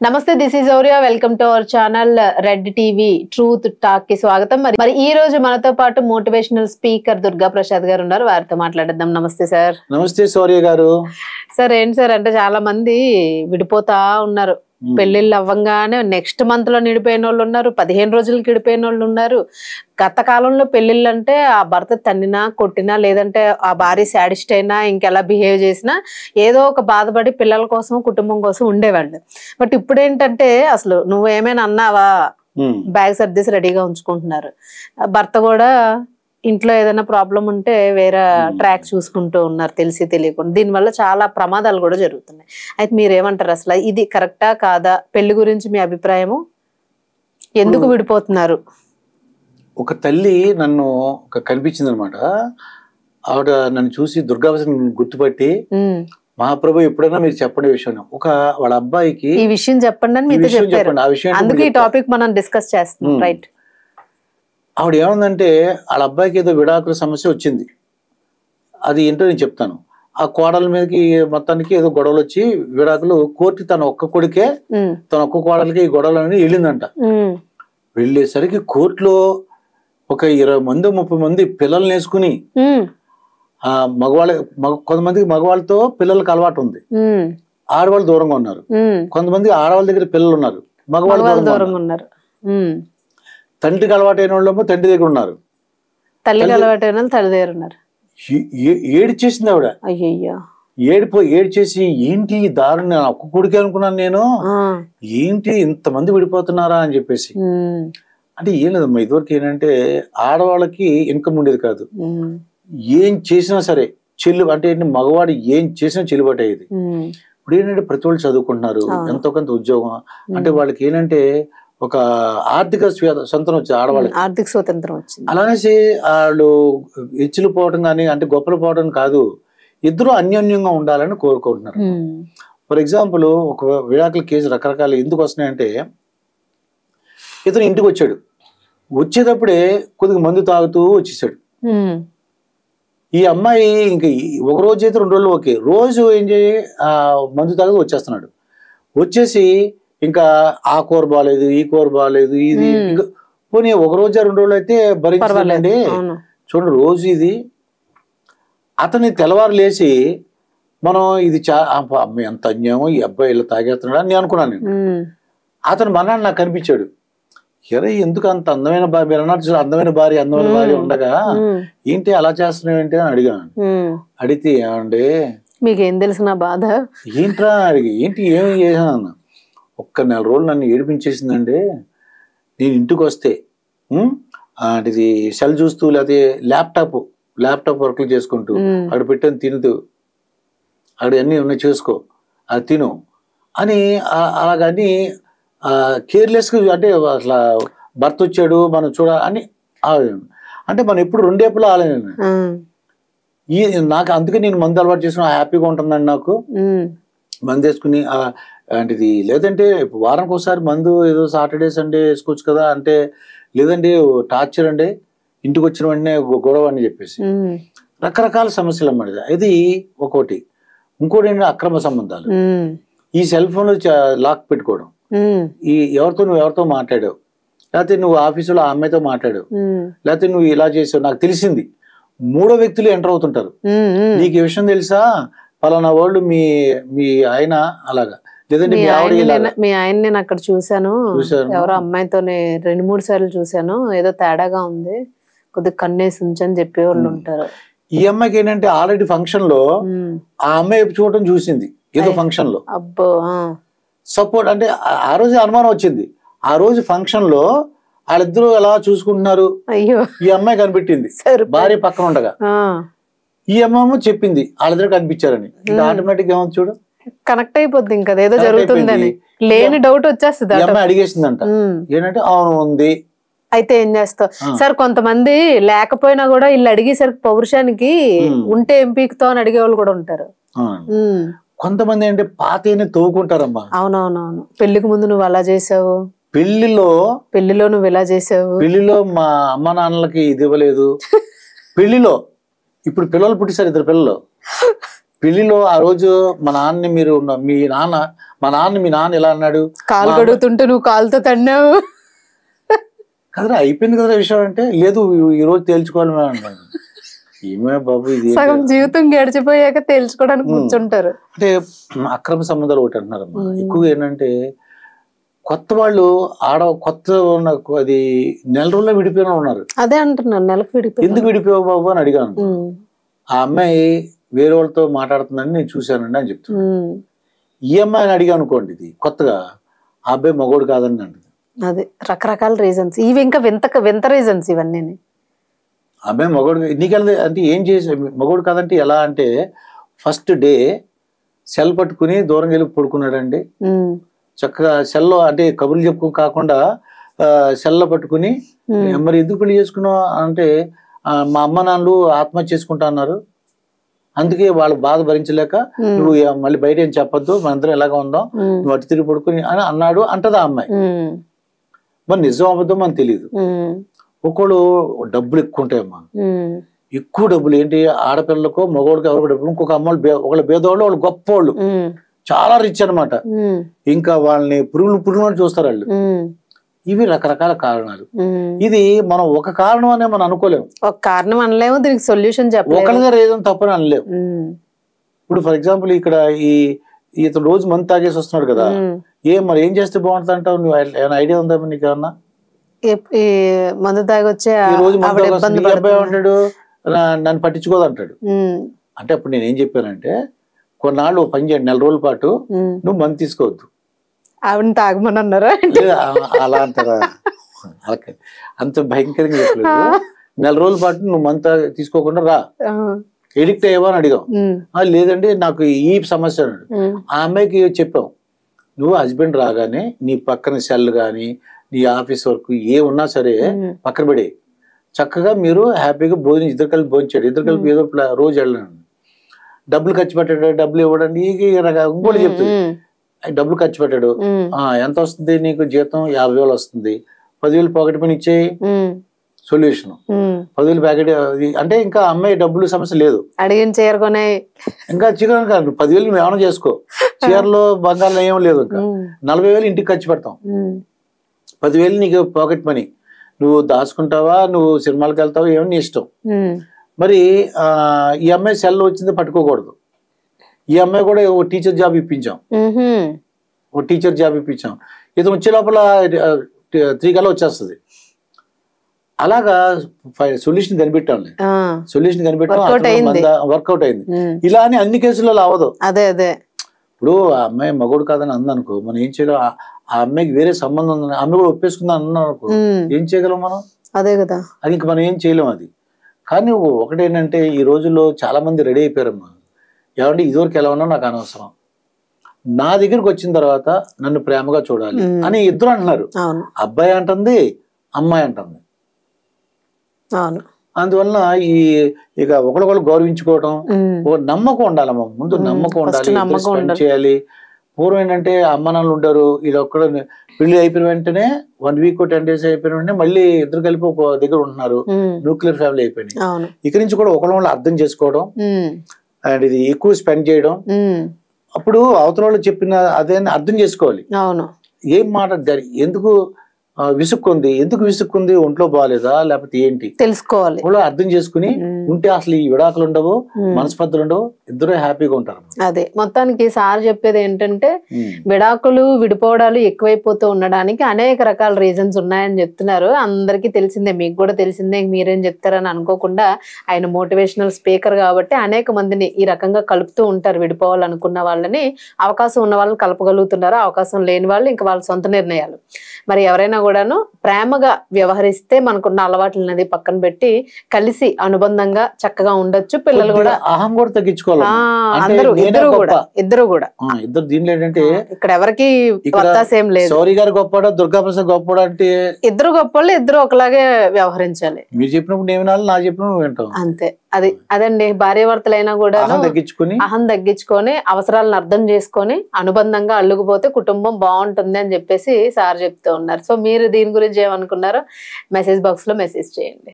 నమస్తే, this is ఔరియా. Welcome to our channel red TV truth talk కి స్వాగతం. మరి ఈ రోజు మనతో పాటు మోటివేషనల్ స్పీకర్ దుర్గా ప్రసాద్ గారు ఉన్నారు. వారితో మాట్లాడేద్దాం. నమస్తే సార్. నమస్తే సౌర్య గారు. సార్ ఏంటి సార్ అంటే చాలా మంది విడిపోతా ఉన్నారు. పెళ్లిళ్ళు అవ్వంగానే నెక్స్ట్ మంత్ లో నిడిపోయిన వాళ్ళు ఉన్నారు, 15 రోజులకి విడిపోయిన వాళ్ళు ఉన్నారు. గత కాలంలో పెళ్లిళ్ళు అంటే ఆ భర్త తన్నినా కొట్టినా లేదంటే ఆ భార్య శాడిస్ట్ అయినా ఇంకెలా బిహేవ్ చేసినా ఏదో ఒక బాధపడి పిల్లల కోసం కుటుంబం కోసం ఉండేవాళ్ళు. బట్ ఇప్పుడు ఏంటంటే అసలు నువ్వు ఏమైనా అన్నావా బ్యాగ్ సర్దేసి రెడీగా ఉంచుకుంటున్నారు. భర్త కూడా ఇంట్లో ఏదైనా ప్రాబ్లం ఉంటే వేరే ట్రాక్ చూసుకుంటూ ఉన్నారు తెలిసి తెలియకుండా. దీనివల్ల చాలా ప్రమాదాలు కూడా జరుగుతున్నాయి. అయితే మీరేమంటారు, అసలు ఇది కరెక్టా కాదా? పెళ్లి గురించి మీ అభిప్రాయము, ఎందుకు విడిపోతున్నారు? ఒక తల్లి నన్ను కనిపించింది అనమాట. ఆవిడ నన్ను చూసి దుర్గావసం గుర్తుపట్టి, మహాప్రభు ఎప్పుడైనా మీరు చెప్పండి విషయం, ఒక వాళ్ళ అబ్బాయికి ఈ విషయం చెప్పండి అని మీతో చెప్పారు. అందుకే ఈ టాపిక్ మనం డిస్కస్ చేస్తున్నాం. రైట్. ఆవిడ ఏముందంటే వాళ్ళ అబ్బాయికి ఏదో విడాకుల సమస్య వచ్చింది. అది ఏంటో నేను చెప్తాను. ఆ కోడల మీదకి మొత్తానికి ఏదో గొడవలు వచ్చి విడాకులు కోర్టు తన ఒక్క కొడుకే తన ఒక్క కోడలకి ఈ గొడవలని వెళ్ళిందంట. వెళ్ళేసరికి కోర్టులో ఒక 20 మంది 30 మంది పిల్లల్ని వేసుకుని, కొంతమందికి మగవాళ్ళతో పిల్లలకి అలవాటు ఉంది, ఆడవాళ్ళు దూరంగా ఉన్నారు. కొంతమంది ఆడవాళ్ళ దగ్గర పిల్లలు ఉన్నారు, మగవాళ్ళు దూరంగా ఉన్నారు. తండ్రికి అలవాటైన వాళ్ళేమో తండ్రి దగ్గర ఉన్నారు, తల్లికి అలవాటైన వాళ్ళు తల్లి దగ్గర ఉన్నారు. ఏడ్చేసింది ఆవిడ. అయ్యయ్యో. ఏడ్చేసి ఏంటి దారుణ, ఒక్క కొడుకే అనుకున్నాను నేను, ఏంటి ఇంతమంది విడిపోతున్నారా అని చెప్పేసి. అంటే ఏం లేదమ్మా, ఇదివరకు ఏంటంటే ఆడవాళ్ళకి ఇన్కమ్ ఉండేది కాదు. ఏం చేసినా సరే చెల్లు అంటే మగవాడు ఏం చేసినా చెల్లుబాటు అయ్యేది. ఇప్పుడు ఏంటంటే ప్రతి వాళ్ళు చదువుకుంటున్నారు, ఎంతో కొంత ఉద్యోగం. అంటే వాళ్ళకి ఏంటంటే ఒక ఆర్థిక స్వతంత్రం వచ్చింది ఆడవాళ్ళకి, ఆర్థిక స్వతంత్రం వచ్చింది. అలానేసి వాళ్ళు హెచ్చులు పోవటం కానీ అంటే గొప్పలు పోవటం కాదు, ఇద్దరు అన్యోన్యంగా ఉండాలని కోరుకుంటున్నారు. ఫర్ ఎగ్జాంపుల్, ఒక విడాకుల కేసు రకరకాలు ఎందుకు వస్తున్నాయంటే, ఇతను ఇంటికి వచ్చాడు, వచ్చేటప్పుడే కొద్దిగా మందు తాగుతూ వచ్చేసాడు. ఈ అమ్మాయి ఇంకా ఒక రోజు అయితే 2 రోజులు ఓకే, రోజు ఏం చేయి మందు తాగుతూ వచ్చేస్తున్నాడు. వచ్చేసి ఇంకా ఆ కూర బాగాలేదు, ఈ కూర బాగాలేదు, ఇది ఇంకా పోనీ ఒక రోజు 2 రోజులు అయితే భరించాలండి. చూడండి రోజు ఇది. అతని తెల్లవారు లేచి మనం ఇది ఎంత అన్యాయం, ఈ అబ్బాయి ఇలా తాగేస్తున్నాడు అని నేను అనుకున్నాను. నేను అతను మనాడు నాకు కనిపించాడు. ఎరే ఎందుకు అంత అందమైన భార్య, మీరు అన్నట్టు అందమైన భార్య ఉండగా ఏంటి అలా చేస్తున్నావు ఏంటి అని అడిగాను. అడిగితే ఏమండి మీకేం తెలిసిన బాధ ఏంట్రా అడిగి, ఏంటి ఏమి చేశాను అన్న. ఒక్క 4 రోజులు నన్ను ఏడిపించేసిందండి. నేను ఇంటికి వస్తే ఇది సెల్ చూస్తూ లేకపోతే ల్యాప్టాప్ వర్క్లు చేసుకుంటూ అక్కడ పెట్టని తినుతూ అక్కడ అన్నీ ఉన్నాయి చేసుకో అది తిను అని అలాగని కేర్లెస్గా, అంటే అసలు భర్త వచ్చాడు మనం చూడాలని అంటే మనం ఎప్పుడు రెండేపులో ఆలోచన. నాకు అందుకే నేను మందు అలవాటు చేసుకుని హ్యాపీగా ఉంటుందండి. నాకు మందు వేసుకుని అంటే లేదంటే వారానికి ఒకసారి మందు ఏదో సాటర్డే సండే వేసుకోవచ్చు కదా అంటే, లేదంటే టార్చర్ అండి ఇంటికి వచ్చిన వెంటనే గొడవ అని చెప్పేసి రకరకాల సమస్యలు అన్నమాట. ఇది ఒకటి. ఇంకోటి ఏంటంటే అక్రమ సంబంధాలు. ఈ సెల్ ఫోన్ లో లాక్ పెట్టుకోవడం, ఈ నువ్వు ఎవరితో మాట్లాడావు, లేకపోతే నువ్వు ఆఫీసులో ఆ అమ్మాయితో మాట్లాడావు, లేకపోతే నువ్వు ఇలా చేసావు నాకు తెలిసింది, 3వ వ్యక్తులు ఎంటర్ అవుతుంటారు. నీకు ఈ విషయం తెలుసా, పలానా వాళ్ళు మీ ఆయన అలాగా, లేదంటే మీ ఆయన నేను అక్కడ చూసాను, ఎవరో అమ్మాయితోనే 2-3 సార్లు చూసాను, ఏదో తేడాగా ఉంది, కొద్దిగా కన్నేసి ఉంచని చెప్పేవాళ్ళు ఉంటారు. ఈ అమ్మాయికి ఏంటంటే ఆల్రెడీ ఫంక్షన్ లో ఆ అమ్మాయి చూడటం చూసింది ఏదో ఫంక్షన్ లో. అబ్బో. సపోర్ట్ అంటే ఆ రోజు అనుమానం వచ్చింది. ఆ రోజు ఫంక్షన్ లో వాళ్ళిద్దరూ ఎలా చూసుకుంటున్నారు, అయ్యో ఈ అమ్మాయి కనిపెట్టింది భార్య పక్కన ఉండగా. ఈ అమ్మాయి చెప్పింది వాళ్ళిద్దరు కనిపించారని. ఇంకా ఆటోమేటిక్ ఏమవుతుంది చూడు, కనెక్ట్ అయిపోద్ది, ఇంకా ఏదో జరుగుతుందని లేని డౌట్ వచ్చేస్తుంది. అమ్మాయి అడిగేసిందంట ఏంటంటే అవును ఉంది. అయితే ఏం చేస్తావు సార్, కొంతమంది లేకపోయినా కూడా వీళ్ళు అడిగేసరికి పౌరుషానికి ఉంటే ఎంపీతో అని అడిగేవాళ్ళు కూడా ఉంటారు. కొంతమంది అంటే పాతేనే తవ్వుకుంటారమ్మా. అవునవునవును. పెళ్లికి ముందు నువ్వు అలా చేసావు, పెళ్లిలో నువ్వు ఇలా చేసావు, పెళ్లిలో మా అమ్మ నాన్నలకి ఇది ఇవ్వలేదు, పెళ్లిలో ఇప్పుడు పిల్లలు పుట్టిస్తారు 2 పిల్లలు, పెళ్లిలో ఆ రోజు మా నాన్నని మా నాన్న ఎలా అన్నాడు, కాలు కడుగుతుంటే నువ్వు కాలుతో తన్నావు కదరా అయిపోయింది కదా విషయం అంటే, లేదు ఈ రోజు తేల్చుకోవాలి మేము అన్నాడు. ఏమే బాబు ఇది సగం జీవితం గడిచిపోయాక తెలుసుకోవడానికి కూర్చుంటారు. అంటే అక్రమ సంబంధాలు ఒకటి అంటున్నారు ఎక్కువగా. ఏంటంటే కొత్త వాళ్ళు కొత్త అది నెల రోజుల్లో విడిపోయిన ఉన్నారు. అదే అంటున్నాను, నెలకు విడిపోయి. ఎందుకు విడిపోయావు బాబు అని అడిగాను. ఆ అమ్మాయి వేరే వాళ్ళతో మాట్లాడుతుందని నేను చూశానండి అని చెప్తున్నాను. ఈ అమ్మాయిని అడిగా అనుకోండి, ఇది కొత్తగా ఆ అబ్బాయి మగోడు కాదని అంటుంది. అదే రకరకాల రీజన్స్, ఇవి ఇంకా వింత రీజన్స్ ఇవన్నీ. అబ్బాయి మగోడు నీకెళ్ళదు అంటే ఏం చేసి మగోడు కాదంటే ఎలా అంటే, ఫస్ట్ డే సెల్ పట్టుకుని దూరంగా వెళ్ళి పడుకున్నాడండి. చక్కగా సెల్లో అంటే కబుర్లు చెప్పుకో కాకుండా సెల్లో పట్టుకుని, మరి ఎందుకు పెళ్లి చేసుకున్నావు అంటే, మా అమ్మ నాన్నలు ఆత్మహత్య చేసుకుంటా అన్నారు, అందుకే వాళ్ళ బాధ భరించలేక నువ్వు మళ్ళీ బయట ఏం చెప్పొద్దు, మనందరం ఎలాగా ఉందాం, నువ్వు అటు తిరిగి పడుకుని అని అన్నాడు అంటది ఆ అమ్మాయి. మరి నిజం అబద్ధం మనకు తెలియదు. ఒకళ్ళు డబ్బులు ఎక్కువ ఉంటాయమ్మా, ఎక్కువ డబ్బులు ఏంటి ఆడపిల్లలకు మగవాళ్ళకి ఎవరికి డబ్బులు, ఇంకొక అమ్మాయిలు ఒకళ్ళు భేదవాళ్ళు, వాళ్ళు గొప్ప వాళ్ళు, చాలా రిచ్ అనమాట. ఇంకా వాళ్ళని పురుగులు చూస్తారు వాళ్ళు. ఇవి రకరకాల కారణాలు. ఇది మనం ఒక కారణం అనే మనం అనుకోలేము, ఒక కారణం అనలేము, దీనికి సొల్యూషన్ చెప్పలేము, ఒకరిగా రీజన్ తప్పని అనలేము. ఇప్పుడు ఫర్ ఎగ్జాంపుల్ ఇక్కడ ఇతను రోజు మందు తాగేసి వస్తున్నాడు కదా, మరి ఏం చేస్తే బాగుంటుంది అంటావు? నువ్వు ఏమైనా ఐడియా ఉందా నీకు? ఏమన్నా మందు తాగి వచ్చే రోజు అబ్బాయి అంటాడు నన్ను పట్టించుకోదు అంటాడు. అంటే అప్పుడు నేను ఏం చెప్పానంటే, కొన్నాళ్ళు పని చేయండి, నెల రోజుల పాటు నువ్వు మందు తీసుకోవద్దు. ఆవిడని తాగమని అన్నారా? అలా అంటారా? అంత భయంకరంగా చెప్పలేదు. నెల రోజుల పాటు నువ్వు మందు తీసుకోకుండా రా, ఎడిక్ట్ అయ్యావా అని అడిగాం. లేదండి నాకు ఈ సమస్య అన్నాడు. ఆ అమ్మాయికి చెప్పాం, నువ్వు హస్బెండ్ రాగానే నీ పక్కన సెల్ గాని నీ ఆఫీస్ వర్క్ ఏ ఉన్నా సరే పక్కన పడే, చక్కగా మీరు హ్యాపీగా భోజనం ఇద్దరు కలిపి భోజనం, ఇద్దరు కలిపి ఏదో రోజు వెళ్ళండి. డబ్బులు ఖర్చు పెట్టాడు, డబ్బులు ఇవ్వడండి, ఇంకోటి చెప్తుంది, డబ్బులు ఖర్చు పెట్టాడు, ఎంత వస్తుంది నీకు జీతం? 50,000 వస్తుంది, 10,000 పాకెట్ పని ఇచ్చేయి, సొల్యూషన్. 10,000 ప్యాకెట్ అంటే ఇంకా అమ్మాయి డబ్బులు సమస్య లేదు, అడిగిన చేరుకునే ఇంకా చికెన్ కాదు, 10,000 నువ్వు ఏమైనా చేసుకో, చీరలో బంగారం ఏం లేదు, ఇంకా 40,000 ఇంటికి ఖర్చు పెడతాం, 10,000 నీకు పాకెట్ మనీ, నువ్వు దాచుకుంటావా, నువ్వు సినిమాలకు వెళ్తావా, ఏమని ఇష్టం. మరి ఈ అమ్మాయి సెల్ వచ్చింది పట్టుకోకూడదు. ఈ అమ్మాయి కూడా ఓ టీచర్ జాబ్ ఇప్పించాం, ఇతను వచ్చే లోపల 3 కల్లా వచ్చేస్తుంది. అలాగా సొల్యూషన్ కనిపెట్టాం, వర్కౌట్ అయింది. ఇలా అని అన్ని కేసులలో అవ్వదు. ఇప్పుడు ఆ అమ్మాయి మగోడు కాదని అందనుకో, మనం ఏం చేయలేం. ఆ అమ్మాయికి వేరే సంబంధం ఉందని అమ్మాయి కూడా ఒప్పేసుకుందా అన్నాను అనుకో, ఏం చేయగలం మనం? అదే కదా, అది ఇంక మనం ఏం చేయలేం అది. కానీ ఒకటేంటంటే ఈ రోజుల్లో చాలా మంది రెడీ అయిపోయారమ్మా. ఏమంటే ఇదివరకు ఎలా ఉన్నా నాకు అనవసరం, నా దగ్గరికి వచ్చిన తర్వాత నన్ను ప్రేమగా చూడాలి అని ఇద్దరు అంటున్నారు. అబ్బాయి అంటుంది, అమ్మాయి అంటుంది. అందువలన ఇక ఒకరికొకరు గౌరవించుకోవటం, నమ్మకం ఉండాలమ్మా. ముందు నమ్మకం ఉండాలి, చేయాలి. పూర్వం ఏంటంటే అమ్మ నాన్నలు ఉంటారు, ఇది ఒక్కడ పెళ్లి అయిపోయిన వెంటనే 1 వీక్ 10 days అయిపోయిన వెంటనే మళ్ళీ ఇద్దరు కలిపి ఒక దగ్గర ఉంటున్నారు, న్యూక్లియర్ ఫ్యామిలీ అయిపోయినాయి. ఇక్కడి నుంచి కూడా ఒకళ్ళు అర్థం చేసుకోవడం అండ్ ఇది ఎక్కువ స్పెండ్ చేయడం. అప్పుడు అవతల వాళ్ళు చెప్పిన అదే అర్థం చేసుకోవాలి. ఏం మాట్లాడారు, ఎందుకు విసుక్కుంది, ఒంట్లో బాగాలేదా లేకపోతే ఏంటి తెలుసుకోవాలి, అర్థం చేసుకుని ఉంటే అసలు ఈ విడాకులు ఉండవు, మనస్పర్ధలు ఉండవు, ఇద్దరు హ్యాపీగా ఉంటారు. అదే మొత్తానికి సార్ చెప్పేది ఏంటంటే, విడాకులు విడిపోవడాలు ఎక్కువైపోతూ ఉండడానికి అనేక రకాల రీజన్స్ ఉన్నాయని చెప్తున్నారు. అందరికీ తెలిసిందే, మీకు కూడా తెలిసిందే, మీరేం చెప్తారని అనుకోకుండా ఆయన మోటివేషనల్ స్పీకర్ కాబట్టి అనేక మందిని ఈ రకంగా కలుపుతూ ఉంటారు. విడిపోవాలనుకున్న వాళ్ళని, అవకాశం ఉన్న వాళ్ళని కలపగలుగుతున్నారు, అవకాశం లేని వాళ్ళు ఇంకా వాళ్ళ సొంత నిర్ణయాలు. మరి ఎవరైనా కూడాను ప్రేమగా వ్యవహరిస్తే మనకున్న అలవాట్లనేది పక్కన పెట్టి కలిసి అనుబంధంగా చక్కగా ఉండొచ్చు. పిల్లలు కూడా అహం కూడా తగ్గించుకోవాలి. ఇద్దరు కూడా దీనిలో ఏంటంటే ఇక్కడ ఎవరికి వత్తాసేం లేదు. సౌరి గారు గొప్పడా, దుర్గాప్రసాద్ గొప్పడా అంటే ఇద్దరు గొప్పలు, ఇద్దరు ఒకలాగే వ్యవహరించాలి. మీరు చెప్పినప్పుడు నేను వినాలి, నా చెప్పినప్పుడు నువ్వు వింటావు, అంతే. అదండి భార్యాభర్తలైనా కూడా అహం తగ్గించుకొని అవసరాలను అర్థం చేసుకొని అనుబంధంగా అల్లుకుపోతే కుటుంబం బాగుంటుంది అని చెప్పేసి సార్ చెప్తూ ఉన్నారు. సో మీరు దీని గురించి ఏమనుకున్నారో మెసేజ్ బాక్స్ లో మెసేజ్ చేయండి.